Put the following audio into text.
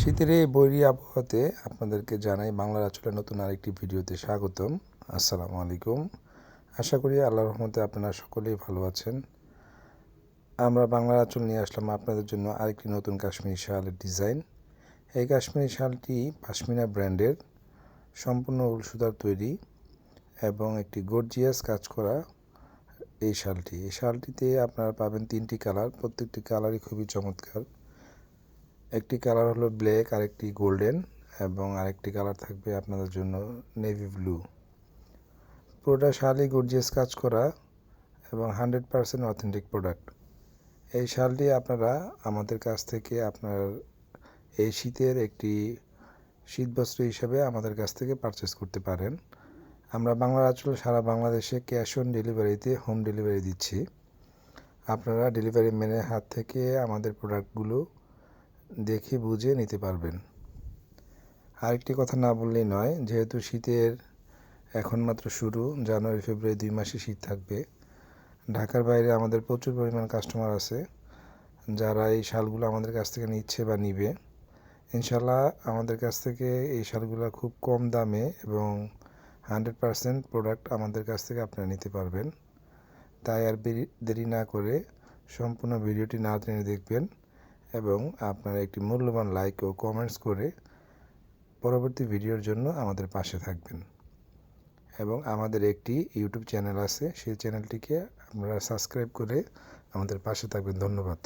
শীতের এই বৈরী আবহাওয়াতে আপনাদেরকে জানাই বাংলার আঁচলের নতুন আরেকটি ভিডিওতে স্বাগতম। আসসালামু আলাইকুম। আশা করি আল্লাহর রহমতে আপনারা সকলেই ভালো আছেন। আমরা বাংলার আঁচল নিয়ে আসলাম আপনাদের জন্য আরেকটি নতুন কাশ্মীরি শালের ডিজাইন। এই কাশ্মীরি শালটি পাশমিনা ব্র্যান্ডের, সম্পূর্ণ উল সুতার তৈরি এবং একটি গর্জিয়াস কাজ করা এই শালটিতে আপনারা পাবেন 3টি কালার। প্রত্যেকটি কালারই খুবই চমৎকার। একটি কালার হলো ব্ল্যাক, আরেকটি গোল্ডেন এবং আরেকটি কালার থাকবে আপনাদের জন্য নেভি ব্লু। পুরোটা শালই গর্জিয়াস কাজ করা এবং 100% অথেন্টিক প্রোডাক্ট। এই শালটি আপনারা আমাদের কাছ থেকে আপনার এই শীতের একটি শীতবস্ত্র হিসাবে আমাদের কাছ থেকে পারচেস করতে পারেন। আমরা বাংলার আঁচল সারা বাংলাদেশে ক্যাশ অন ডেলিভারিতে হোম ডেলিভারি দিচ্ছি। আপনারা ডেলিভারি ম্যানের হাত থেকে আমাদের প্রোডাক্টগুলো দেখে বুঝে নিতে পারবেন। আরেকটি কথা না বললেই নয়, যেহেতু শীতের এখন মাত্র শুরু, জানুয়ারি ফেব্রুয়ারি 2 মাসে শীত থাকবে। ঢাকার বাইরে আমাদের প্রচুর পরিমাণ কাস্টমার আছে যারা এই শালগুলো আমাদের কাছ থেকে নিচ্ছে বা নিবে। ইনশাল্লাহ আমাদের কাছ থেকে এই শালগুলো খুব কম দামে এবং 100% প্রোডাক্ট আমাদের কাছ থেকে আপনারা নিতে পারবেন। তাই আর দেরি না করে সম্পূর্ণ ভিডিওটি না টেনে দেখবেন এবং আপনারা একটি মূল্যবান লাইক ও কমেন্টস করে পরবর্তী ভিডিওর জন্য আমাদের পাশে থাকবেন। এবং আমাদের একটি ইউটিউব চ্যানেল আছে, সেই চ্যানেলটিকে আপনারা সাবস্ক্রাইব করে আমাদের পাশে থাকবেন। ধন্যবাদ।